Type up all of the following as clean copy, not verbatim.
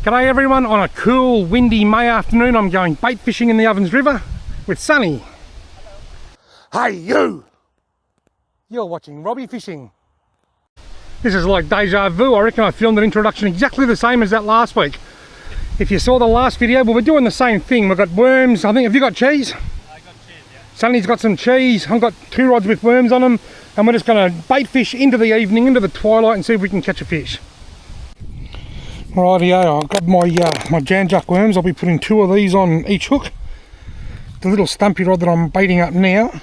G'day everyone, on a cool windy May afternoon I'm going bait fishing in the Ovens River with Sonny. Hey you! You're watching Robbie fishing. This is like deja vu. I reckon I filmed an introduction exactly the same as that last week. If you saw the last video, well, we're doing the same thing. We've got worms. I think, have you got cheese? I got cheese, yeah. Sonny's got some cheese. I've got 2 rods with worms on them, and we're just going to bait fish into the evening, into the twilight, and see if we can catch a fish. Rightio, I've got my my Janjuck worms. I'll be putting 2 of these on each hook. The little stumpy rod that I'm baiting up now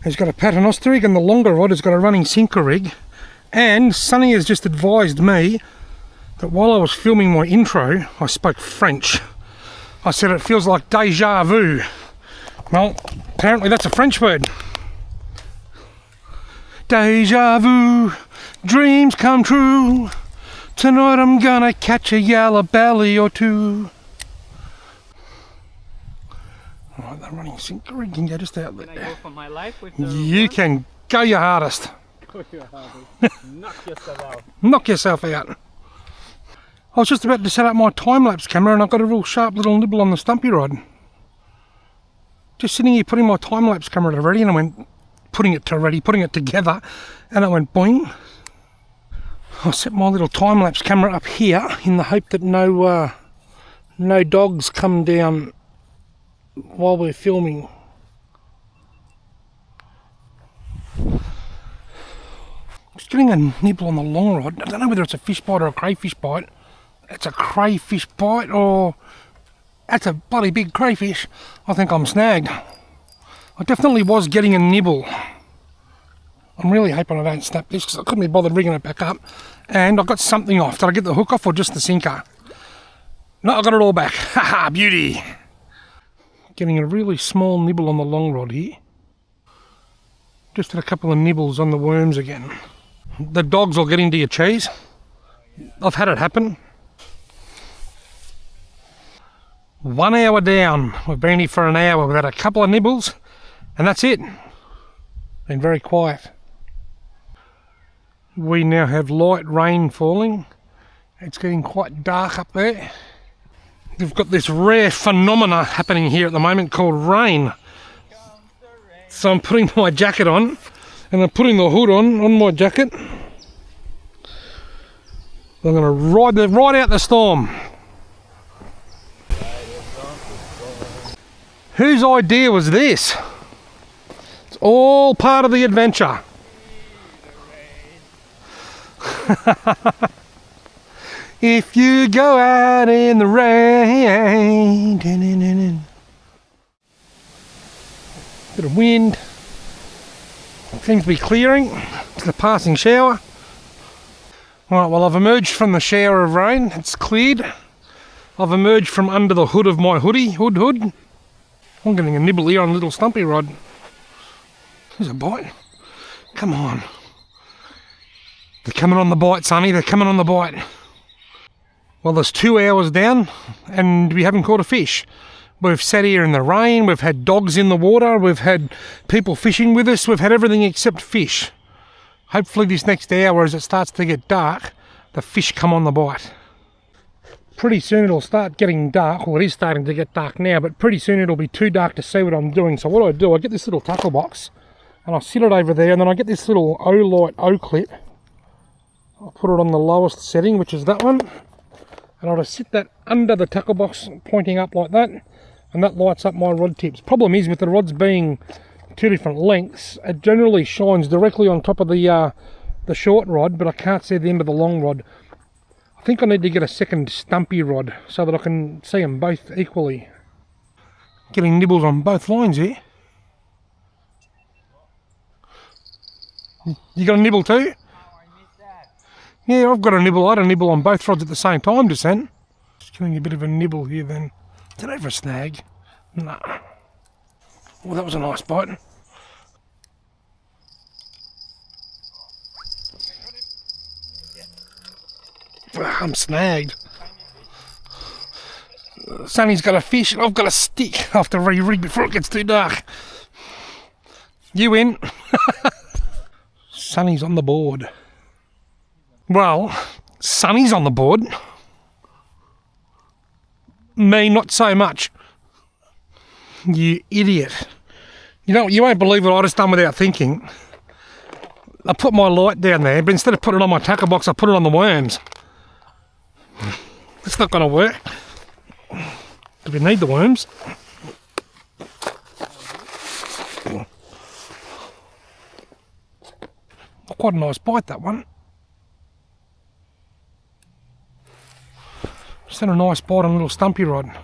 has got a paternoster rig, and the longer rod has got a running sinker rig. And Sonny has just advised me that while I was filming my intro, I spoke French. I said it feels like deja vu. Well, apparently that's a French word. Deja vu, dreams come true. Tonight I'm gonna catch a Yellowbelly or 2. Right, the running sinker rig can go just out there. Can I go for my life with the You worm? can go your hardest. Go your hardest. Knock yourself out. Knock yourself out. I was just about to set up my time-lapse camera and I've got a real sharp little nibble on the stumpy rod. Just sitting here putting my time-lapse camera to ready, and I went putting it together, and it went boing. I set my little time-lapse camera up here in the hope that no dogs come down while we're filming. Just getting a nibble on the long rod. I don't know whether it's a fish bite or a crayfish bite. It's a crayfish bite, or that's a bloody big crayfish. I think I'm snagged. I definitely was getting a nibble. I'm really hoping I don't snap this because I couldn't be bothered rigging it back up. And I got something off. Did I get the hook off or just the sinker? No, I got it all back. Haha, beauty. Getting a really small nibble on the long rod here. Just had a couple of nibbles on the worms again. The dogs will get into your cheese. I've had it happen. 1 hour down. We've been here for an hour. We've had a couple of nibbles and that's it. Been very quiet. We now have light rain falling. It's getting quite dark up there. We've got this rare phenomena happening here at the moment called rain. So I'm putting my jacket on and I'm putting the hood on my jacket. I'm going to ride out the storm. Whose idea was this? It's all part of the adventure. If you go out in the rain. Bit of wind. Seems to be clearing. It's the passing shower. Right, well, I've emerged from the shower of rain. It's cleared. I've emerged from under the hood of my hood. I'm getting a nibble here on a little stumpy rod. There's a bite. Come on. They're coming on the bite, Sonny. They're coming on the bite. Well, there's 2 hours down and we haven't caught a fish. We've sat here in the rain. We've had dogs in the water. We've had people fishing with us. We've had everything except fish. Hopefully this next hour, as it starts to get dark, the fish come on the bite. Pretty soon it'll start getting dark. Well, it is starting to get dark now, but pretty soon it'll be too dark to see what I'm doing. So what I do, I get this little tackle box and I sit it over there, and then I get this little O-light O-clip. I'll put it on the lowest setting, which is that one, and I'll just sit that under the tackle box pointing up like that, and that lights up my rod tips. Problem is, with the rods being 2 different lengths, it generally shines directly on top of the short rod, but I can't see the end of the long rod. I think I need to get a second stumpy rod so that I can see them both equally. Getting nibbles on both lines here. You got a nibble too? Oh, I missed that. Yeah, I've got a nibble. I had a nibble on both rods at the same time just then. Just getting a bit of a nibble here then. Is that over a snag? No. Well, that was a nice bite. I'm snagged. Sonny's got a fish and I've got a stick. I have to re-rig before it gets too dark. You win. Sonny's on the board. Well, Sonny's on the board. Me, not so much. You idiot. You know, you won't believe what I just done without thinking. I put my light down there, but instead of putting it on my tackle box, I put it on the worms. It's not going to work. Do we need the worms? Quite a nice bite, that one. Just had a nice bite on a little stumpy rod.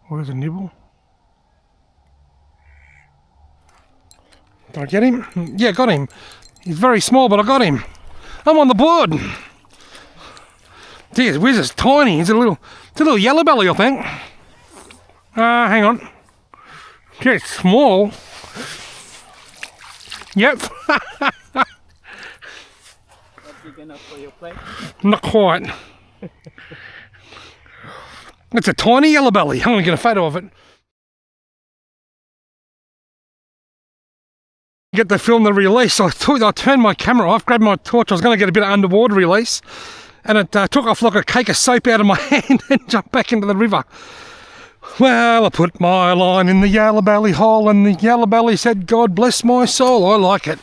Where's a nibble? Did I get him? Yeah, got him. He's very small, but I got him. I'm on the board. Geez, where's this tiny? It's a little Yellowbelly, I think. Hang on. Yeah, it's small. Yep. Not big enough for your plate? Not quite. It's a tiny Yellowbelly. I'm going to get a photo of it. Get to film the release. So I thought I turned my camera off, grabbed my torch. I was going to get a bit of underwater release, and it took off like a cake of soap out of my hand and jumped back into the river. Well, I put my line in the Yellowbelly hole, and the Yellowbelly said, "God bless my soul. I like it.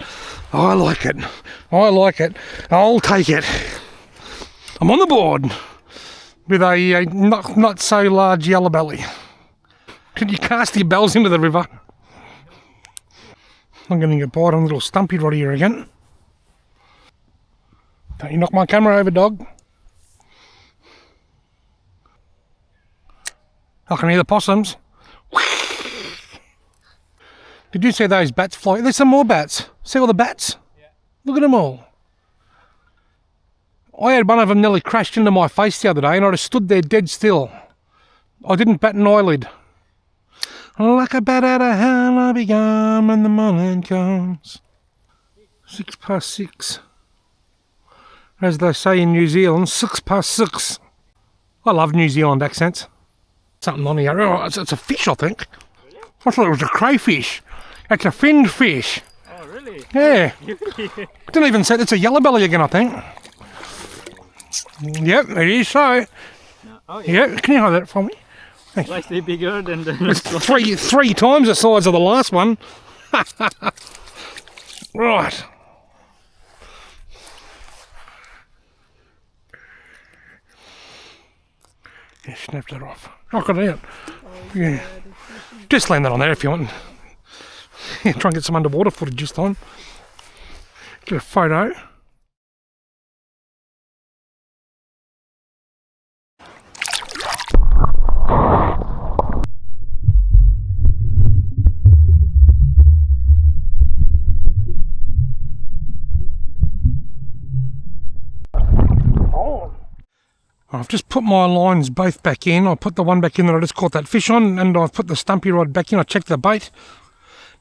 I like it. I like it. I'll take it." I'm on the board with a not so large Yellowbelly. Could you cast your bells into the river? I'm getting a bite on a little stumpy rod here again. Don't you knock my camera over, dog. I can hear the possums. Did you see those bats fly? There's some more bats. See all the bats? Yeah. Look at them all. I had one of them nearly crashed into my face the other day, and I just stood there dead still. I didn't bat an eyelid. Like a bat out of hell I become when the morning comes. 6:06. As they say in New Zealand, 6:06. I love New Zealand accents. Something on here. Oh, it's a fish, I think. Really? I thought it was a crayfish. It's a finned fish. Oh, really? Yeah. Didn't even say it's a Yellowbelly again, I think. Yep, it is so. No. Oh, yeah. Yep, can you hold that for me? Slightly bigger than the It's three times the size of the last one. Right. Yeah, snapped that off. Knock it out. Yeah. Just land that on there if you want. Yeah, try and get some underwater footage this time. Get a photo. I've just put my lines both back in. I put the one back in that I just caught that fish on, and I've put the stumpy rod back in. I checked the bait.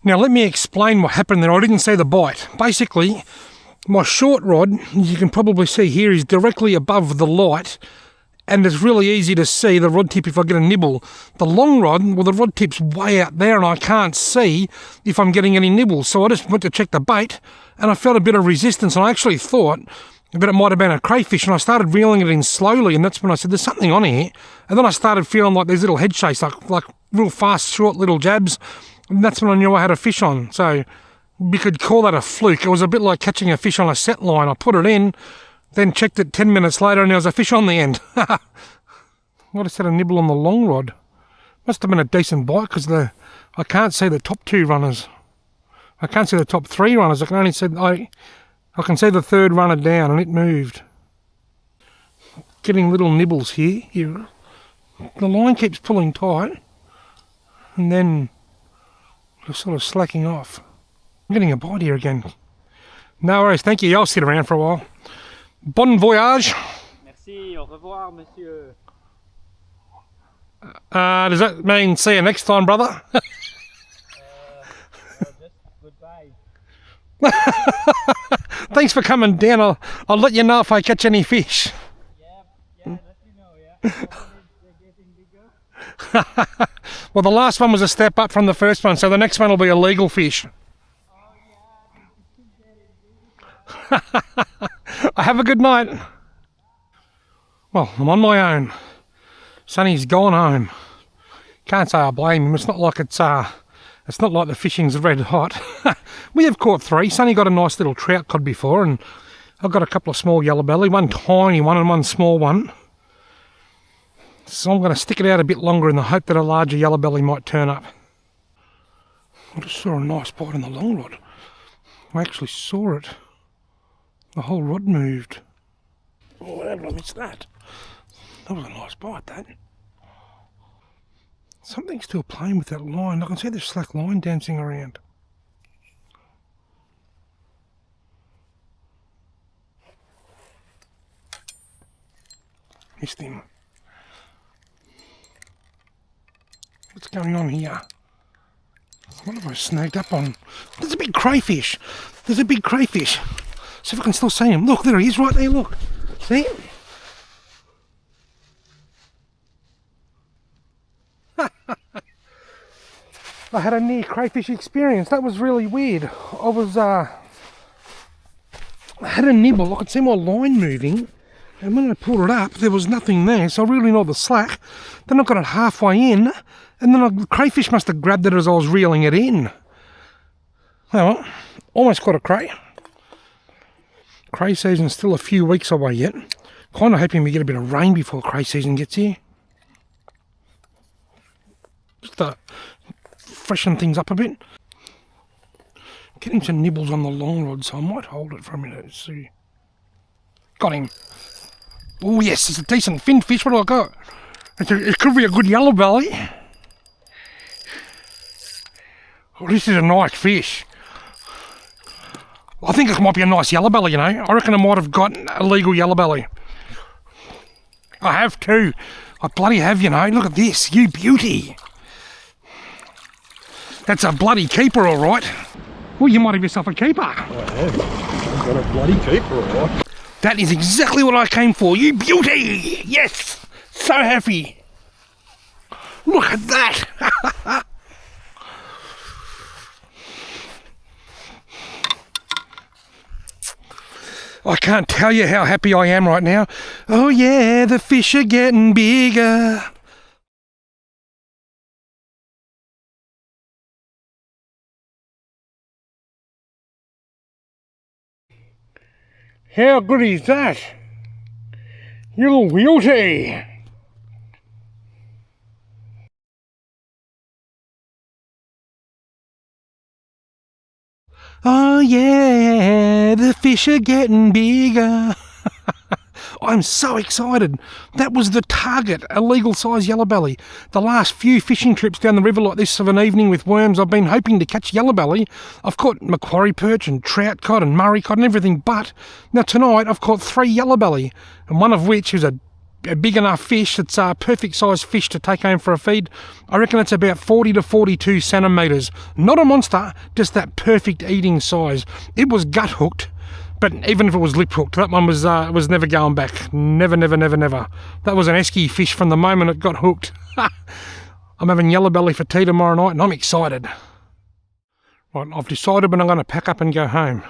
Now let me explain what happened there. I didn't see the bite. Basically, my short rod, you can probably see here, is directly above the light, and it's really easy to see the rod tip if I get a nibble. The long rod, well, the rod tip's way out there and I can't see if I'm getting any nibbles. So I just went to check the bait, and I felt a bit of resistance, and I actually thought that it might have been a crayfish, and I started reeling it in slowly, and that's when I said, there's something on here. And then I started feeling like these little head shakes, like real fast, short little jabs, and that's when I knew I had a fish on. So you could call that a fluke. It was a bit like catching a fish on a set line. I put it in, then checked it 10 minutes later, and there was a fish on the end. I just had a nibble on the long rod. Must have been a decent bite, because I can't see the top two runners. I can't see the top three runners. I can only see I can see the third runner down, and it moved. Getting little nibbles here. The line keeps pulling tight, and then just sort of slacking off. I'm getting a bite here again. No worries, thank you. I'll sit around for a while. Bon voyage. Merci, au revoir, monsieur. Does that mean see you next time, brother? Just goodbye. Thanks for coming down. I'll let you know if I catch any fish. Yeah, let me know, yeah. They're getting bigger. Well, the last one was a step up from the first one, so the next one will be a legal fish. Oh, yeah. Have a good night. Well, I'm on my own. Sonny's gone home. Can't say I blame him. It's not like it's not like the fishing's red hot. We have caught 3. Sonny got a nice little trout cod before, and I've got a couple of small yellowbelly, one tiny one and one small one. So I'm going to stick it out a bit longer in the hope that a larger yellowbelly might turn up. I just saw a nice bite in the long rod. I actually saw it. The whole rod moved. Oh, how did I miss that? That was a nice bite, that. Something's still playing with that line. I can see the slack line dancing around. Missed him. What's going on here? What have I snagged up on? There's a big crayfish. There's a big crayfish. See if I can still see him. Look, there he is right there, look. See him? I had a near crayfish experience. That was really weird. I had a nibble. I could see my line moving. And when I pulled it up, there was nothing there. So I really ignored the slack. Then I got it halfway in. And then the crayfish must have grabbed it as I was reeling it in. Well, almost caught a cray. Cray season's still a few weeks away yet. Kind of hoping we get a bit of rain before cray season gets here. Just to freshen things up a bit. Getting some nibbles on the long rod, so I might hold it for a minute and see. Got him. Oh yes, it's a decent fin fish. What do I got? It could be a good yellowbelly. Oh, this is a nice fish. I think it might be a nice yellowbelly, you know. I reckon I might have got a legal yellowbelly. I have too. I bloody have, you know. Look at this, you beauty. That's a bloody keeper, all right. Well, you might have yourself a keeper. I have. I've got a bloody keeper, all right. That is exactly what I came for, you beauty. Yes, so happy. Look at that. I can't tell you how happy I am right now. Oh yeah, the fish are getting bigger. How good is that? You little beauty. Oh yeah, the fish are getting bigger. I'm so excited. That was the target, a legal size yellowbelly. The last few fishing trips down the river like this of an evening with worms, I've been hoping to catch yellowbelly. I've caught macquarie perch and trout cod and murray cod and everything, but now tonight I've caught 3 yellowbelly, and one of which is a big enough fish. It's a perfect size fish to take home for a feed. I reckon it's about 40 to 42 centimetres. Not a monster, just that perfect eating size. It was gut hooked, but even if it was lip hooked, that one was never going back. Never, never, never, never. That was an esky fish from the moment it got hooked. I'm having yellowbelly for tea tomorrow night and I'm excited. Right, I've decided when I'm going to pack up and go home.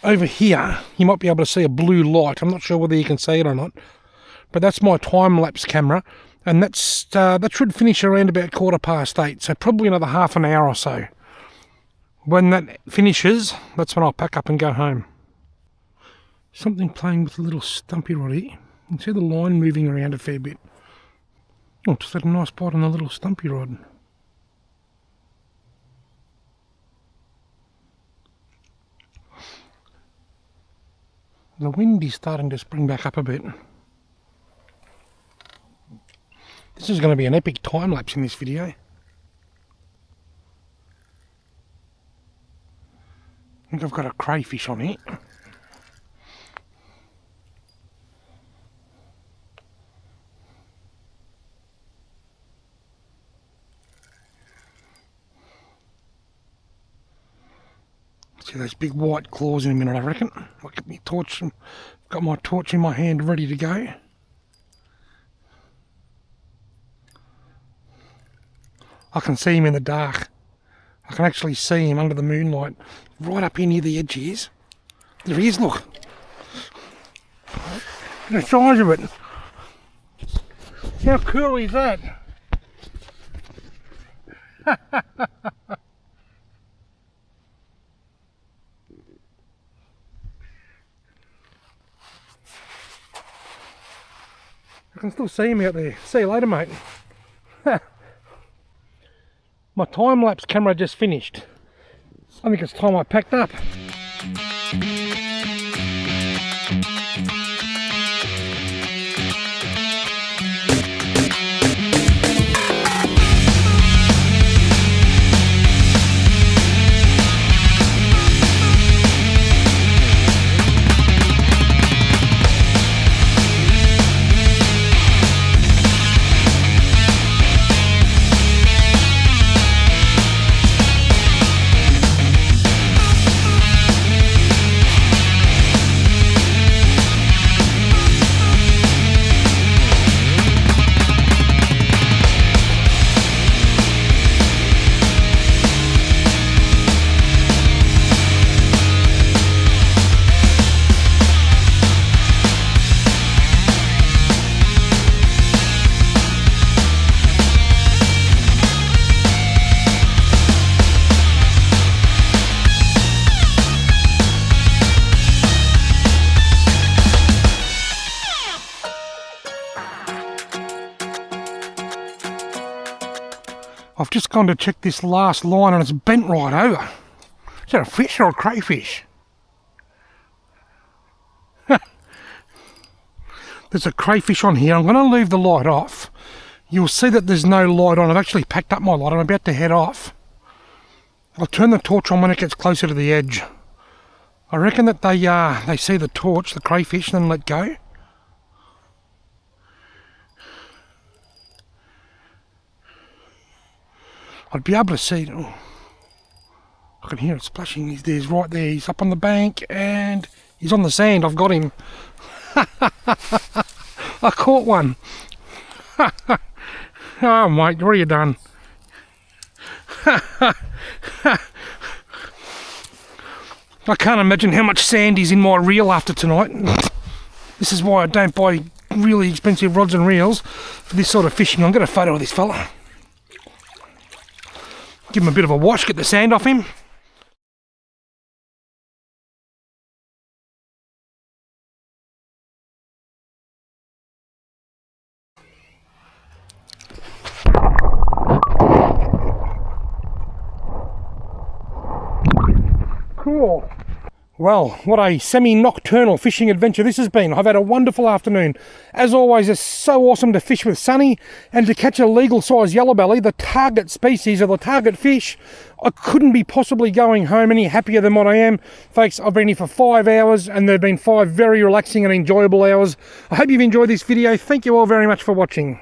Over here, you might be able to see a blue light. I'm not sure whether you can see it or not. But that's my time-lapse camera, and that should finish around about 8:15, so probably another half an hour or so. When that finishes, that's when I'll pack up and go home. Something playing with a little stumpy rod here. You can see the line moving around a fair bit. Oh, just had a nice bite on the little stumpy rod. The wind is starting to spring back up a bit. This is going to be an epic time lapse in this video. I think I've got a crayfish on it. See those big white claws in a minute, I reckon. I'll get my torch, got my torch in my hand ready to go. I can see him in the dark. I can actually see him under the moonlight, right up in near the edge he is. There he is, look. The size of it. How cool is that? I can still see him out there. See you later, mate. My time-lapse camera just finished. I think it's time I packed up. I've just gone to check this last line and it's bent right over. Is that a fish or a crayfish? There's a crayfish on here. I'm going to leave the light off. You'll see that there's no light on. I've actually packed up my light. I'm about to head off. I'll turn the torch on when it gets closer to the edge. I reckon that they see the torch, the crayfish, and then let go. I'd be able to see it. Oh, I can hear it splashing. He's right there. He's up on the bank and he's on the sand. I've got him. I caught one. Oh, mate, what have you done? I can't imagine how much sand is in my reel after tonight. This is why I don't buy really expensive rods and reels for this sort of fishing. I'll get a photo of this fella. Give him a bit of a wash, get the sand off him. Cool. Well, what a semi-nocturnal fishing adventure this has been. I've had a wonderful afternoon. As always, it's so awesome to fish with Sonny and to catch a legal size yellowbelly, the target species or the target fish. I couldn't be possibly going home any happier than what I am. Folks, I've been here for 5 hours and they've been 5 very relaxing and enjoyable hours. I hope you've enjoyed this video. Thank you all very much for watching.